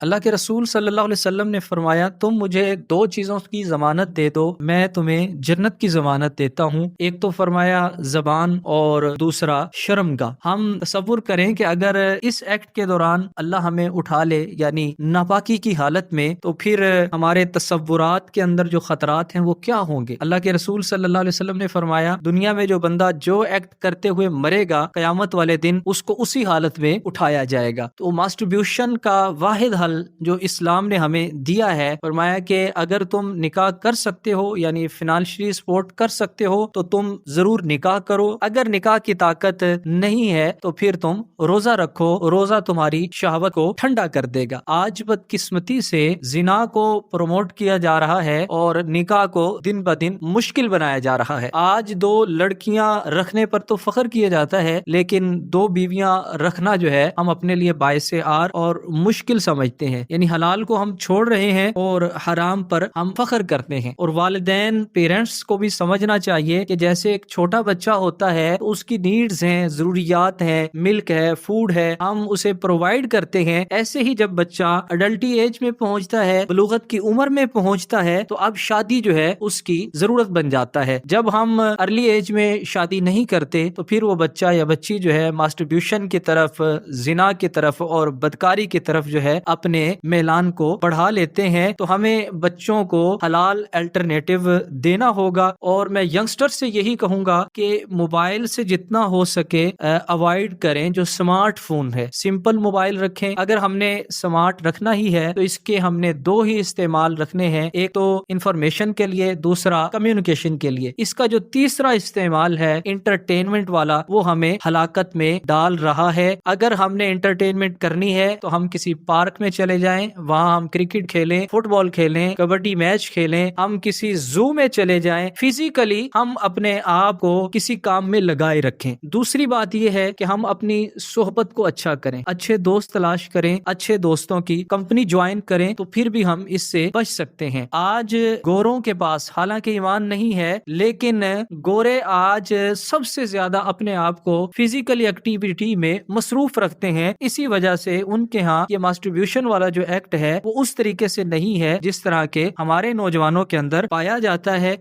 اللہ کے رسول صلی اللہ علیہ وسلم نے فرمایا، تم مجھے دو چیزوں کی ضمانت دے دو، میں تمہیں جنت کی ضمانت دیتا ہوں۔ ایک تو فرمایا زبان اور دوسرا شرمگاہ۔ ہم تصور کریں کہ اگر اس ایکٹ کے دوران اللہ ہمیں اٹھا لے، یعنی ناپاکی کی حالت میں، تو پھر ہمارے تصورات کے اندر جو خطرات ہیں وہ کیا ہوں گے۔ اللہ کے رسول صلی اللہ علیہ وسلم نے فرمایا، دنیا میں جو بندہ جو ایکٹ کرتے ہوئے مرے گا، قیامت والے دن اس کو اسی حالت میں اٹھایا جائے گا۔ تو ماسٹربیوشن کا واحد حل جو اسلام نے ہمیں دیا ہے، فرمایا کہ اگر تم نکاح کر سکتے ہو، یعنی فنانشلی سپورٹ کر سکتے ہو، تو تم ضرور نکاح کرو۔ اگر نکاح کی طاقت نہیں ہے تو پھر تم روزہ رکھو، روزہ تمہاری شہوت کو ٹھنڈا کر دے گا۔ آج بدقسمتی سے زنا کو پروموٹ کیا جا رہا ہے اور نکاح کو دن بدن مشکل بنایا جا رہا ہے۔ آج دو لڑکیاں رکھنے پر تو فخر کیا جاتا ہے، لیکن دو بیویاں رکھنا جو ہے ہم اپنے لیے باعث عار اور مشکل سمجھتے ہیں۔ یعنی حلال کو ہم چھوڑ رہے ہیں اور حرام پر ہم فخر کرتے ہیں۔ اور والدین، پیرنٹس کو بھی سمجھنا چاہیے کہ جیسے ایک چھوٹا بچہ ہوتا ہے تو اس کی نیڈز ہیں، ضروریات ہیں، ملک ہے، فوڈ ہے، ہم اسے پرووائڈ کرتے ہیں۔ ایسے ہی جب بچہ اڈلٹی ایج میں پہنچتا ہے، بلوغت کی عمر میں پہنچتا ہے، تو اب شادی جو ہے اس کی ضرورت بن جاتا ہے۔ جب ہم ارلی ایج میں شادی نہیں کرتے تو پھر وہ بچہ یا بچی جو ہے ماسٹربیوشن کی طرف، زنا کی طرف اور بدکاری کی طرف جو ہے اپنے میلان کو بڑھا لیتے ہیں۔ تو ہمیں بچوں کو حلال الٹرنیٹو دینا ہوگا۔ اور میں ینگسٹر سے یہی کہوں گا کہ موبائل سے جتنا ہو سکے اوائڈ کریں۔ جو سمارٹ فون ہے سمپل موبائل رکھیں۔ اگر ہم نے سمارٹ رکھنا ہی ہے تو اس کے ہم نے دو ہی استعمال رکھنے ہیں، ایک تو انفارمیشن کے لیے، دوسرا کمیونیکیشن کے لیے۔ اس کا جو تیسرا استعمال ہے انٹرٹینمنٹ والا، وہ ہمیں ہلاکت میں ڈال رہا ہے۔ اگر ہم نے انٹرٹینمنٹ کرنی ہے تو ہم کسی پارک میں چلے جائیں، وہاں ہم کرکٹ کھیلیں، فٹ بال کھیلیں، کبڈی میچ کھیلیں، ہم کسی زو میں چلے جائیں۔ فزیکلی ہم اپنے آپ کو کسی کام میں لگائے رکھیں۔ دوسری بات یہ ہے کہ ہم اپنی صحبت کو اچھا کریں، اچھے دوست تلاش کریں، اچھے دوستوں کی کمپنی جوائن کریں، تو پھر بھی ہم اس سے بچ سکتے ہیں۔ آج گوروں کے پاس حالانکہ ایمان نہیں ہے، لیکن گورے آج سب سے زیادہ اپنے آپ کو فزیکل ایکٹیویٹی میں مصروف رکھتے ہیں۔ اسی وجہ سے ان کے ہاں یہ ماسٹربیوشن والا جو ایکٹ ہے وہ اس طریقے سے نہیں ہے جس طرح کے ہمارے نوجوانوں کے اندر پایا جاتا ہے۔